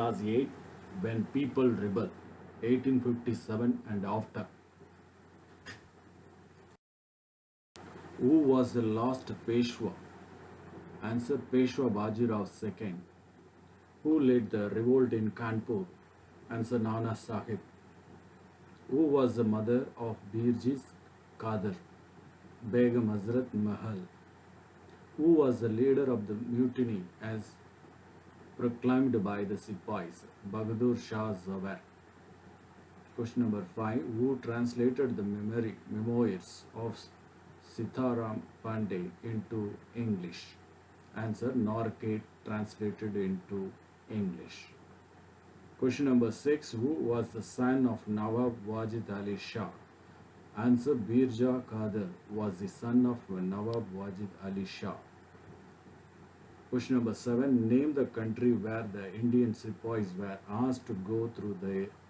Class 8. When People Rebel, 1857 and after. Who was the last Peshwa? Answer: Peshwa Bajirao II. Who led the revolt in Kanpur? Answer: Nana Sahib. Who was the mother of Birjis Kadir? Begum Hazrat Mahal. Who was the leader of the mutiny as proclaimed by the Sipais? Bahadur Shah Zafar. Question number 5. Who translated the memoirs of Sitaram Pandey into English? Answer: Norgate translated into English. Question number 6. Who was the son of Nawab Wajid Ali Shah? Answer: Birja Qadir was the son of Nawab Wajid Ali Shah. Question number 7. Name the country where the Indian sepoys were asked to go through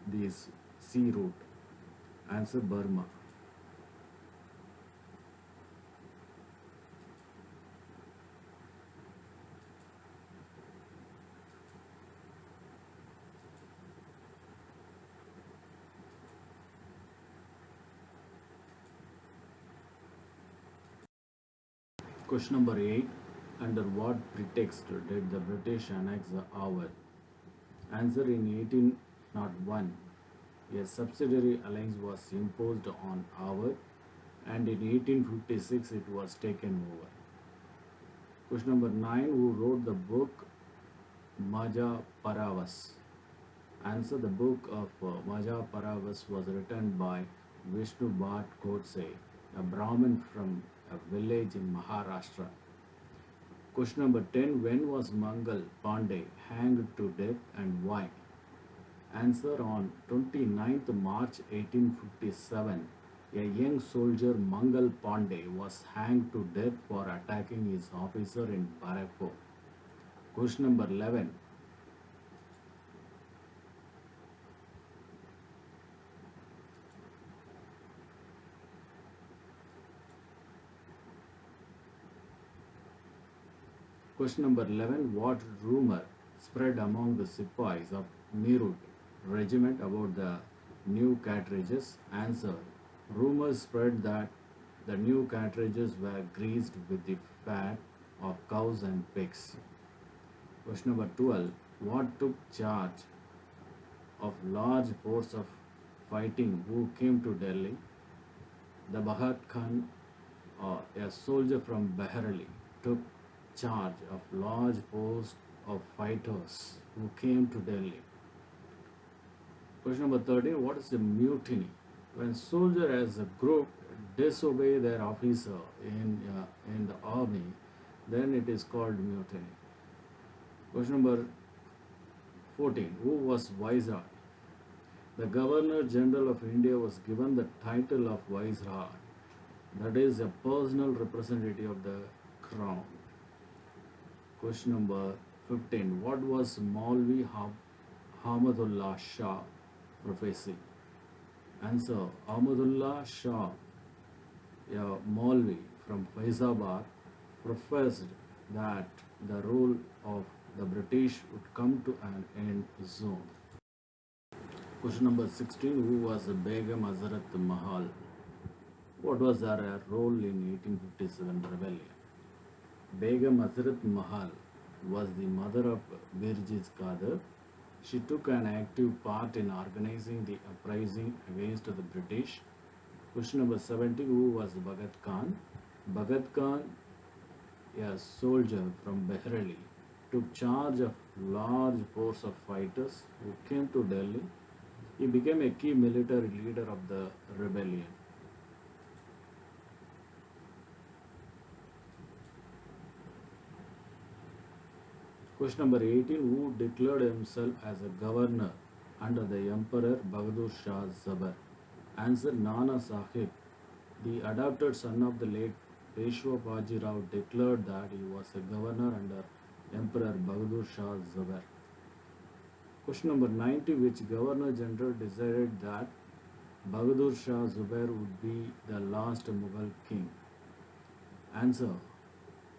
this sea route. Answer: Burma. Question number 8. Under what pretext did the British annex the Awadh? Answer: in 1801, a subsidiary alliance was imposed on Awadh, and in 1856 it was taken over. Question number 9. Who wrote the book Maja Paravas? Answer: the book of Maja Paravas was written by Vishnu Bhat Godse, a Brahmin from a village in Maharashtra. Question number 10. When was Mangal Pandey hanged to death and why? Answer: on 29th March 1857, a young soldier Mangal Pandey was hanged to death for attacking his officer in Barapur. Question number 11. Question number 11. What rumor spread among the Sipais of Meerut regiment about the new cartridges? Answer: rumors spread that the new cartridges were greased with the fat of cows and pigs. Question number 12. What took charge of large force of fighting who came to Delhi? The Bahat Khan, a soldier from Bareilly, took charge of large force of fighters who came to Delhi. Question number 13. What is a mutiny? When soldiers as a group disobey their officer in the army, then it is called mutiny. Question number 14. Who was Viceroy? The Governor General of India was given the title of Viceroy, that is, a personal representative of the Crown. Question number 15. What was Maulvi Ahmadullah Shah prophecy? Answer: Ahmadullah Shah, a Maulvi from Faizabad, professed that the rule of the British would come to an end soon. Question number 16. Who was Begum Hazrat Mahal? What was her role in 1857 rebellion? Begum Hazrat Mahal was the mother of Birjis Kadir. She took an active part in organizing the uprising against the British. Question number 17. Who was Bhagat Khan? Bhagat Khan, a soldier from Bareilly, took charge of large force of fighters who came to Delhi. He became a key military leader of the rebellion. Question number 18. Who declared himself as a governor under the Emperor Bahadur Shah Zafar? Answer: Nana Sahib, the adopted son of the late Peshwa Bajirao, declared that he was a governor under Emperor Bahadur Shah Zafar. Question number 90. Which Governor General decided that Bahadur Shah Zafar would be the last Mughal king? Answer: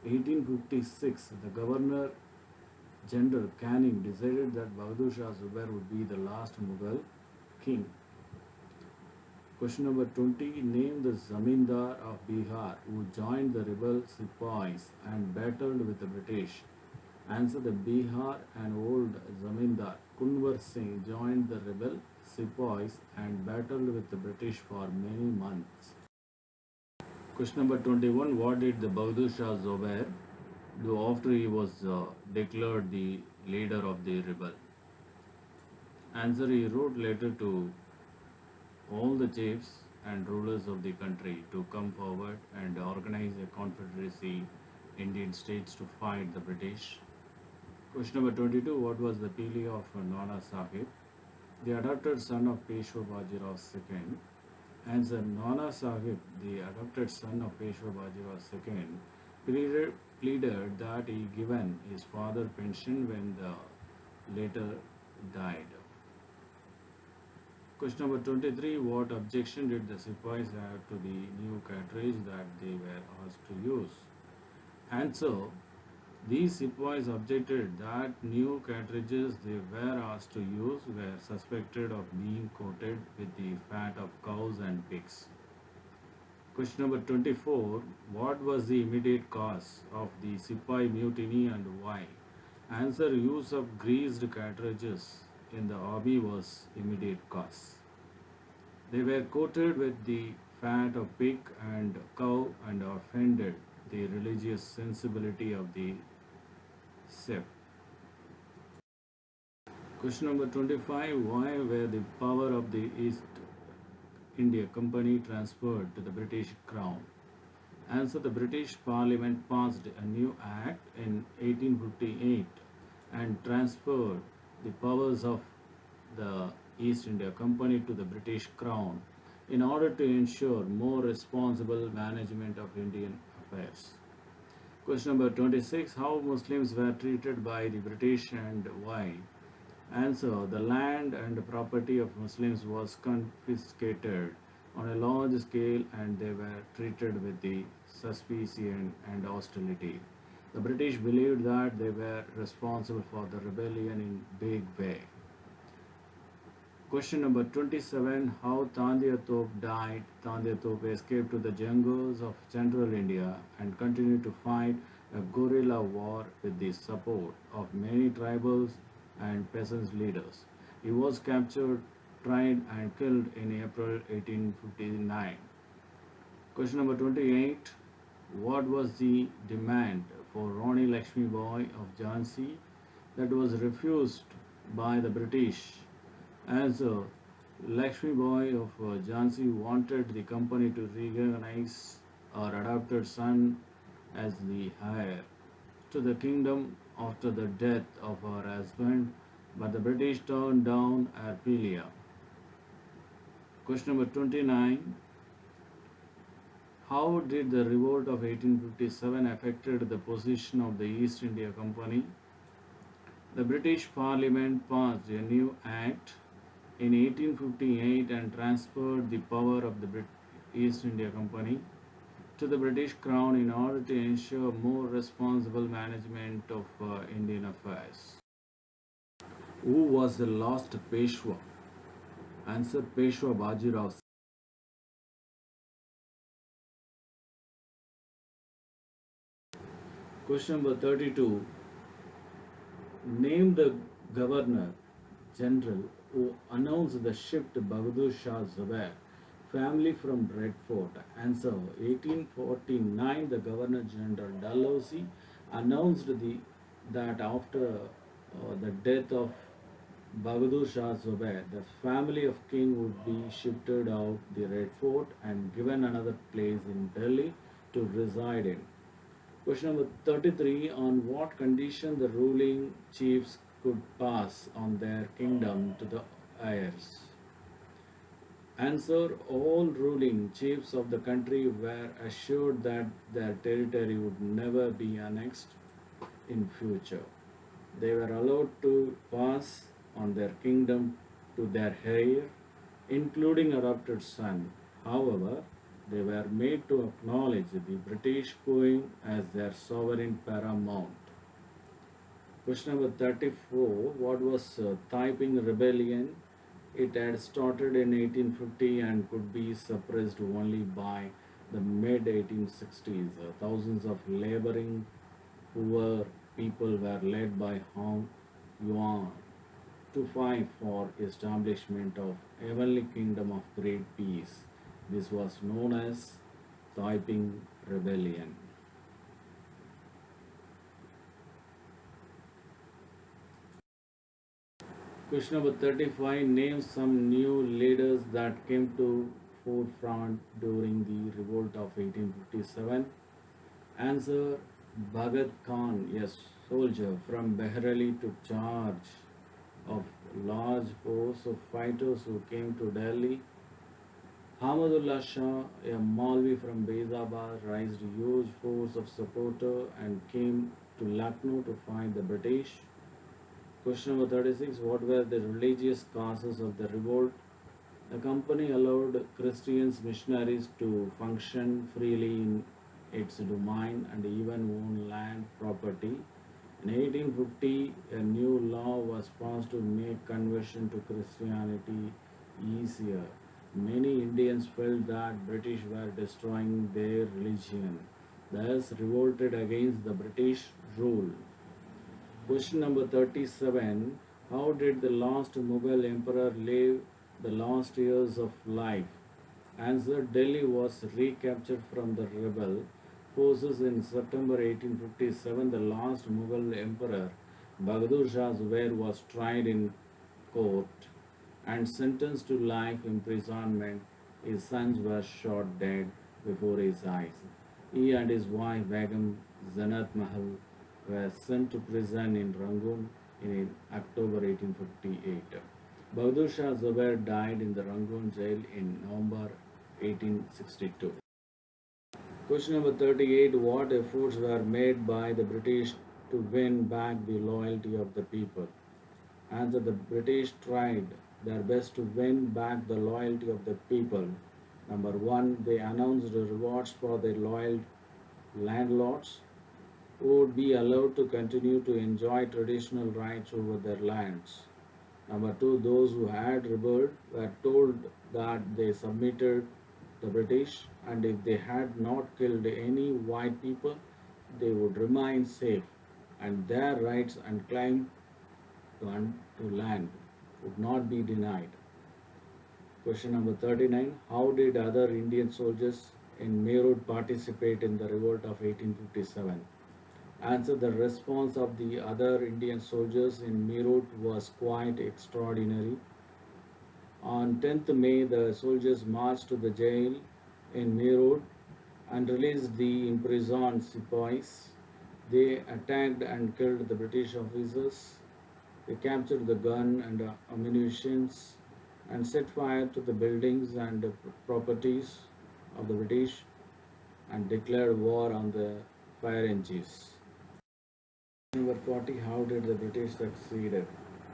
1856. The Governor General Canning decided that Bahadur Shah Zubair would be the last Mughal king. Question number 20. Name the Zamindar of Bihar who joined the rebel Sepoys and battled with the British. Answer. The Bihar and old Zamindar Kunwar Singh joined the rebel Sepoys and battled with the British for many months. Question number 21. What did the Bahadur Shah Zubair do after he was declared the leader of the rebel? Answer. He wrote letter to all the chiefs and rulers of the country to come forward and organize a confederacy Indian states to fight the British. Question number 22. What was the Pili of Nana Sahib? The adopted son of Peshwa Bajirao II. Answer. Nana Sahib, the adopted son of Peshwa Bajirao II, pleaded that he given his father pension when the later died. Question number 23. What objection did the Sepoys have to the new cartridge that they were asked to use? Answer. These Sepoys objected that new cartridges they were asked to use were suspected of being coated with the fat of cows and pigs. Question number 24. What was the immediate cause of the Sepoy mutiny and why? Answer. Use of greased cartridges in the army was immediate cause. They were coated with the fat of pig and cow and offended the religious sensibility of the Sep. Question number 25. Why were the power of the East India Company transferred to the British Crown? Answer. The British Parliament passed a new act in 1858 and transferred the powers of the East India Company to the British Crown in order to ensure more responsible management of Indian affairs. Question number 26. How Muslims were treated by the British and why? Answer. The land and property of Muslims was confiscated on a large scale and they were treated with the suspicion and hostility. The British believed that they were responsible for the rebellion in big way. Question number 27. How Tandya Top died? Tandya Top escaped to the jungles of central India and continued to fight a guerrilla war with the support of many tribals and peasants leaders. He was captured, tried and killed in April 1859. Question number 28. What was the demand for Rani Lakshmi Bai of Jhansi that was refused by the British? Answer. Lakshmi Bai of Jhansi wanted the company to recognize her adopted son as the heir to the kingdom after the death of her husband, but the British turned down her plea. Question number 29. How did the revolt of 1857 affected the position of the East India Company? The British Parliament passed a new act in 1858 and transferred the power of the East India Company to the British Crown in order to ensure more responsible management of Indian affairs. Who was the last Peshwa? Answer. Peshwa Bajirao. Question number 32. Name the Governor General who announced the shift Bahadur Shah Zubair family from Red Fort. Answer. 1849, the Governor General Dalhousie announced that after the death of Bahadur Shah Zubair, the family of king would be shifted out the Red Fort and given another place in Delhi to reside in. Question number 33. On what condition the ruling chiefs could pass on their kingdom to the heirs? Answer. All ruling chiefs of the country were assured that their territory would never be annexed in future. They were allowed to pass on their kingdom to their heir, including adopted son. However, they were made to acknowledge the British Queen as their sovereign paramount. Question number 34. What was Taiping Rebellion? It had started in 1850 and could be suppressed only by the mid 1860s. Thousands of laboring poor people were led by Hong Yuan to fight for establishment of heavenly kingdom of great peace. This was known as Taiping Rebellion. Question number 35. Name some new leaders that came to forefront during the revolt of 1857. Answer: Bhagat Khan, yes, soldier from Bareilly, took charge of large force of fighters who came to Delhi. Hamadullah Shah, a Malvi from Bezabad, raised a huge force of supporter and came to Lucknow to fight the British. Question number 36. What were the religious causes of the revolt? The company allowed Christian missionaries to function freely in its domain and even own land property. In 1850, a new law was passed to make conversion to Christianity easier. Many Indians felt that British were destroying their religion, thus revolted against the British rule. Question number 37. How did the last Mughal emperor live the last years of life? Answer: Delhi was recaptured from the rebel forces in September 1857. The last Mughal emperor, Bahadur Shah Zubair, was tried in court and sentenced to life imprisonment. His sons were shot dead before his eyes. He and his wife Begum Zanat Mahal were sent to prison in Rangoon in October 1858. Bahadur Shah Zubair died in the Rangoon jail in November 1862. Question number 38. What efforts were made by the British to win back the loyalty of the people? Answer: the British tried their best to win back the loyalty of the people. Number one, they announced rewards for their loyal landlords who would be allowed to continue to enjoy traditional rights over their lands. Number two, those who had rebelled were told that they submitted the British and if they had not killed any white people, they would remain safe and their rights and claim to land would not be denied. Question number 39. How did other Indian soldiers in Meerut participate in the revolt of 1857? Answer: the response of the other Indian soldiers in Meerut was quite extraordinary. On 10th May, the soldiers marched to the jail in Meerut and released the imprisoned sepoys. They attacked and killed the British officers. They captured the gun and ammunition and set fire to the buildings and properties of the British and declared war on the fire engines. Number 40. How did the British succeed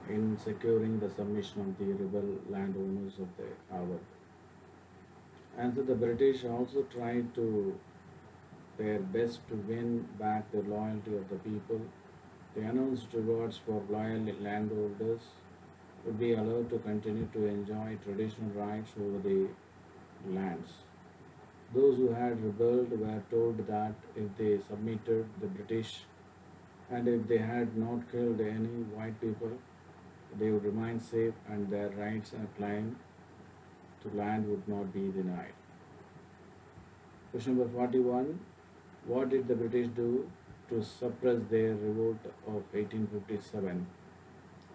in securing the submission of the rebel landowners of the hour? Answer: the British also tried to their best to win back the loyalty of the people. They announced rewards for loyal landholders would be allowed to continue to enjoy traditional rights over the lands. Those who had rebelled were told that if they submitted the British and if they had not killed any white people, they would remain safe and their rights and claim to land would not be denied. Question number 41. What did the British do to suppress their revolt of 1857?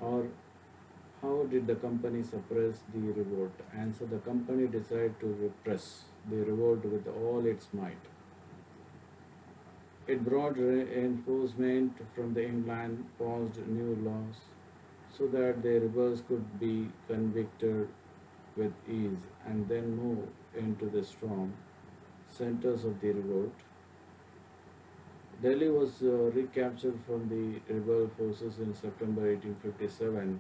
Or how did the company suppress the revolt? Answer: the company decided to repress the revolt with all its might. It brought reinforcement from the England, passed new laws so that the rebels could be convicted with ease and then move into the strong centers of the revolt. Delhi was recaptured from the rebel forces in September 1857.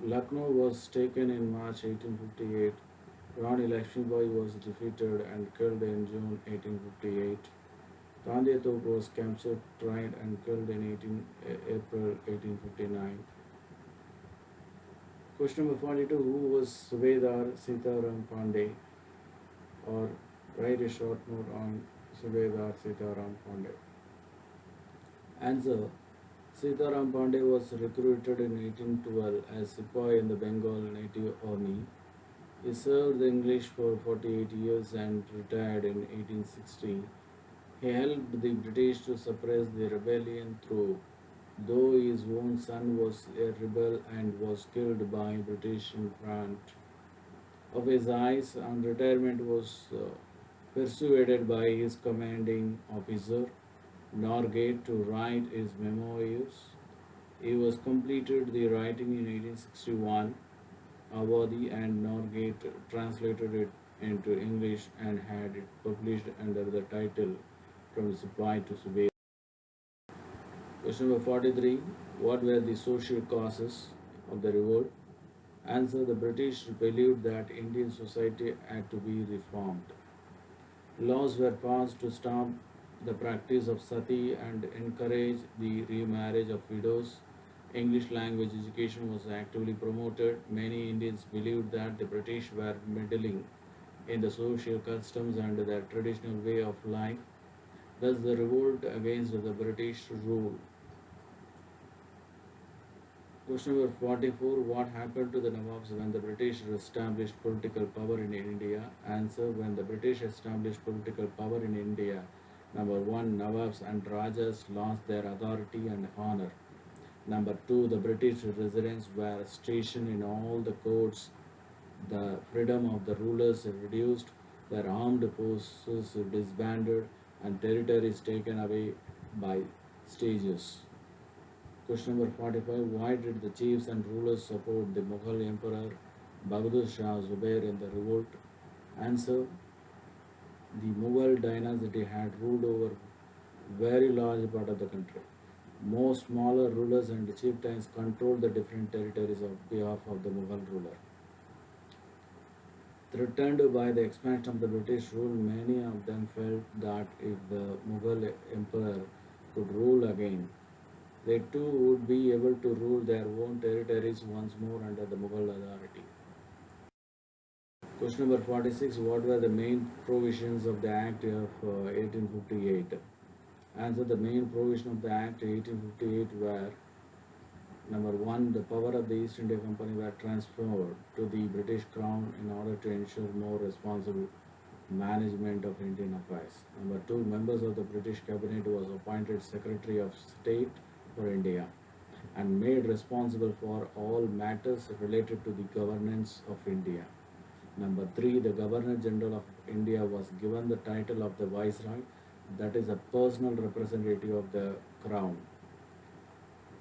Lucknow was taken in March 1858. Rani Lakshmibai was defeated and killed in June 1858. Tandya Tope was captured, tried, and killed in April 1859. Question number 42. Who was Subedar Sitaram Pandey? Or write a short note on Subedar Sitaram Pandey. Answer. Sitaram Pandey was recruited in 1812 as Sepoy in the Bengal Native Army. He served the English for 48 years and retired in 1860. He helped the British to suppress the rebellion through, though his own son was a rebel and was killed by British in front of his eyes. On retirement was persuaded by his commanding officer Norgate to write his memoirs. He was completed the writing in 1861. Awadhi and Norgate translated it into English and had it published under the title From Supply to Subay. Question number 43. What were the social causes of the revolt? Answer. The British believed that Indian society had to be reformed. Laws were passed to stop the practice of sati and encourage the remarriage of widows. English language education was actively promoted. Many Indians believed that the British were meddling in the social customs and their traditional way of life. Thus, the revolt against the British rule. Question number 44. What happened to the Nawabs when the British established political power in India? Answer. When the British established political power in India, number 1. Nawabs and Rajas lost their authority and honor. Number 2. The British residents were stationed in all the courts. The freedom of the rulers reduced, their armed forces disbanded, and territories taken away by stages. Question number 45. Why did the chiefs and rulers support the Mughal Emperor Bahadur Shah Zubair in the revolt? Answer. The Mughal dynasty had ruled over very large part of the country. Most smaller rulers and chieftains controlled the different territories on behalf of the Mughal ruler. Threatened by the expansion of the British rule, many of them felt that if the Mughal emperor could rule again, they too would be able to rule their own territories once more under the Mughal authority. Question number 46. What were the main provisions of the Act of 1858? Answer. The main provision of the Act 1858 were: number 1. The power of the East India Company were transferred to the British Crown in order to ensure more responsible management of Indian affairs. Number 2. Members of the British Cabinet was appointed Secretary of State for India and made responsible for all matters related to the governance of India. Number 3. The Governor General of India was given the title of the Viceroy, that is a personal representative of the Crown.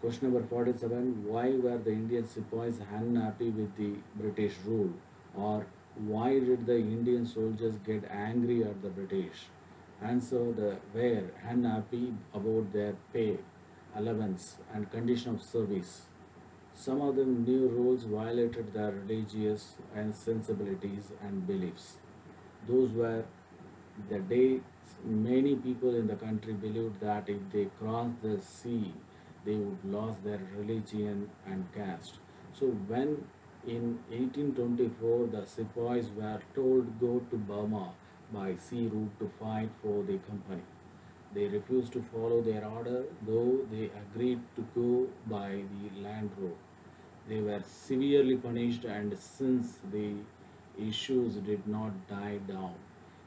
Question number 47. Why were the Indian sepoys unhappy with the British rule? Or why did the Indian soldiers get angry at the British? Answer. They were unhappy about their pay, allowance, and condition of service. Some of them new rules violated their religious and sensibilities and beliefs. Those were the days many people in the country believed that if they crossed the sea, they would lose their religion and caste. So when in 1824 the sepoys were told go to Burma by sea route to fight for the company, they refused to follow their order, though they agreed to go by the land route. They were severely punished, and since the issues did not die down,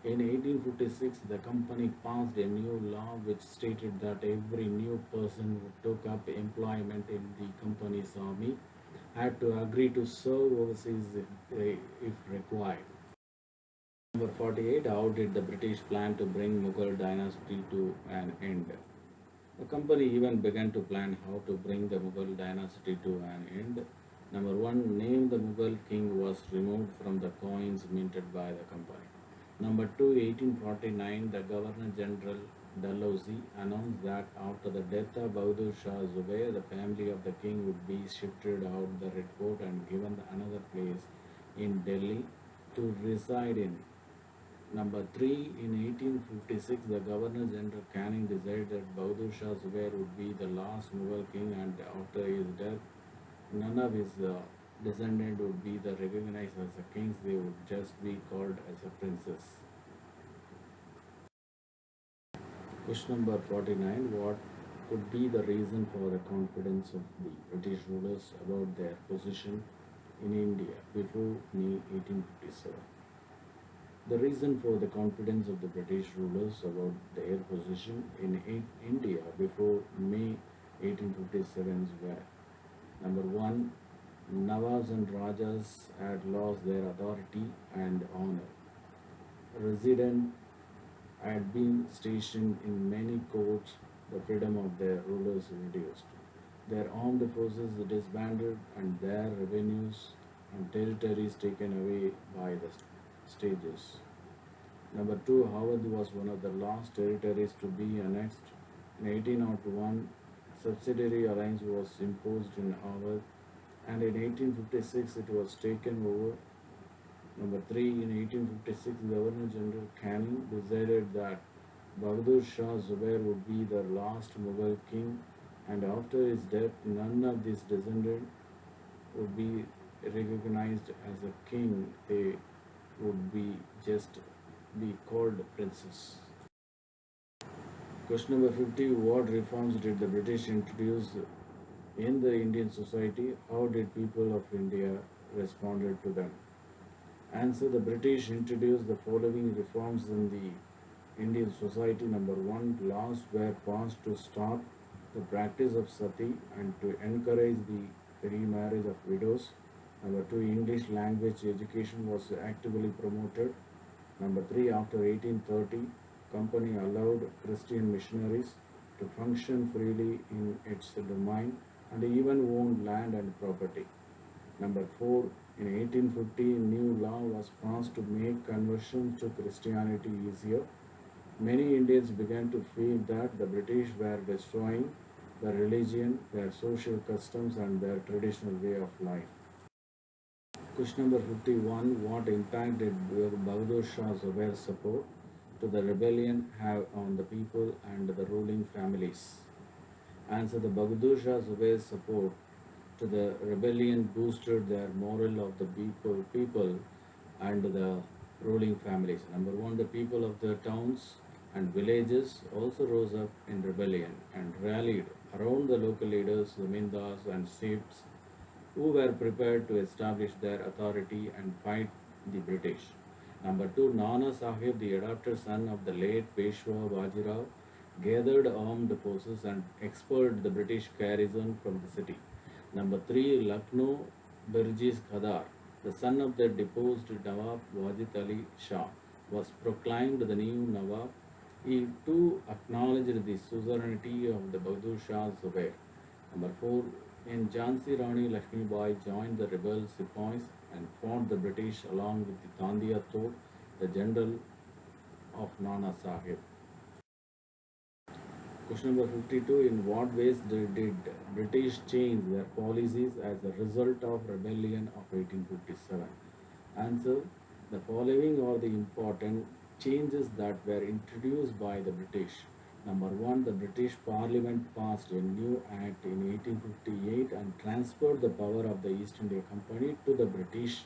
in 1856 the company passed a new law which stated that every new person who took up employment in the company's army had to agree to serve overseas if required. Number 48. How did the British plan to bring Mughal dynasty to an end? The company even began to plan how to bring the Mughal dynasty to an end. Number 1. Name the Mughal king was removed from the coins minted by the company. Number 2. 1849, the Governor General Dalhousie announced that after the death of Bahadur Shah Zubair, the family of the king would be shifted out the Red Fort and given another place in Delhi to reside in. Number three, in 1856, the Governor General Canning decided that Bahadur Shah Zubair would be the last Mughal king, and after his death, none of his descendants would be the recognized as the kings; they would just be called as a princes. Question number 49. What could be the reason for the confidence of the British rulers about their position in India before May 1857? The reason for the confidence of the British rulers about their position in India before May 1857 were: number one, Nawabs and Rajas had lost their authority and honor. Residents had been stationed in many courts, the freedom of their rulers reduced. Their armed forces disbanded and their revenues and territories taken away by the stages. Number two, Awadh was one of the last territories to be annexed. In 1801, subsidiary alliance was imposed in Awadh, and in 1856 it was taken over. Number three, in 1856, Governor General Canning decided that Bahadur Shah Zubair would be the last Mughal king, and after his death, none of his descendants would be recognized as a king. They would be just be called princes. Question number 50. What reforms did the British introduce in the Indian society? How did people of India responded to them? Answer: the British introduced the following reforms in the Indian society. Number one, laws were passed to stop the practice of sati and to encourage the remarriage of widows. Number two, English language education was actively promoted. Number three, after 1830, company allowed Christian missionaries to function freely in its domain and even own land and property. Number four, in 1850, new law was passed to make conversion to Christianity easier. Many Indians began to feel that the British were destroying their religion, their social customs, and their traditional way of life. Question number 51. What impact did Bahadur Shah Zubair's support to the rebellion have on the people and the ruling families? Answer: the Bahadur Shah Zubair's support to the rebellion boosted their morale of the people and the ruling families. Number one, the people of the towns and villages also rose up in rebellion and rallied around the local leaders, the Mindas and Sikhs, who were prepared to establish their authority and fight the British. Number two, Nana Sahib, the adopted son of the late Peshwa Bajirao, gathered armed forces and expelled the British garrison from the city. Number three, Lucknow Birjis Khadar, the son of the deposed Nawab Wajid Ali Shah, was proclaimed the new Nawab. He too acknowledged the suzerainty of the Bahadur Shah Zubair. Number four, in Jhansi Rani Lakshmi Bai joined the rebel sepoys and fought the British along with the Tandia Tope, the general of Nana Sahib. Question number 52. In what ways did British change their policies as a result of rebellion of 1857? Answer: the following are the important changes that were introduced by the British. Number one, the British Parliament passed a new act in 1858 and transferred the power of the East India Company to the British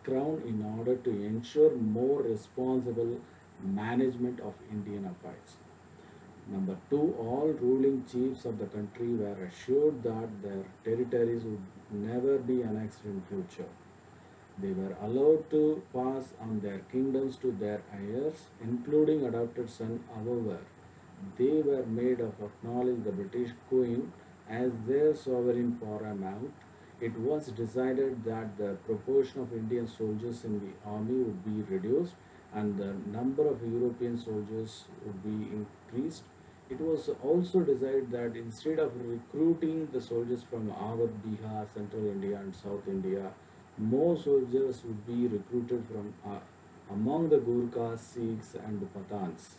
Crown in order to ensure more responsible management of Indian affairs. Number two, all ruling chiefs of the country were assured that their territories would never be annexed in future. They were allowed to pass on their kingdoms to their heirs, including adopted son. However, they were made of acknowledge the British Queen as their sovereign paramount. It was decided that the proportion of Indian soldiers in the army would be reduced and the number of European soldiers would be increased. It was also decided that instead of recruiting the soldiers from Awadh, Bihar, Central India, and South India, more soldiers would be recruited from among the Gurkhas, Sikhs, and the Pathans.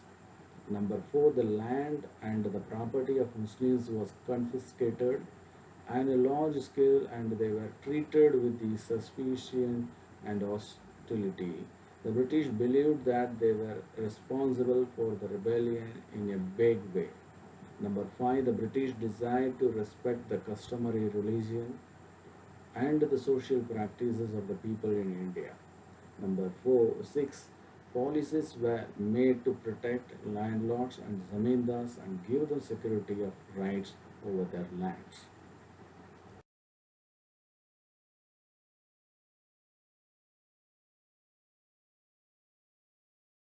Number four, the land and the property of Muslims was confiscated on a large scale and they were treated with the suspicion and hostility. The British believed that they were responsible for the rebellion in a big way. Number 5, the British desired to respect the customary religion and the social practices of the people in India. Number 6, policies were made to protect landlords and zamindars and give them security of rights over their lands.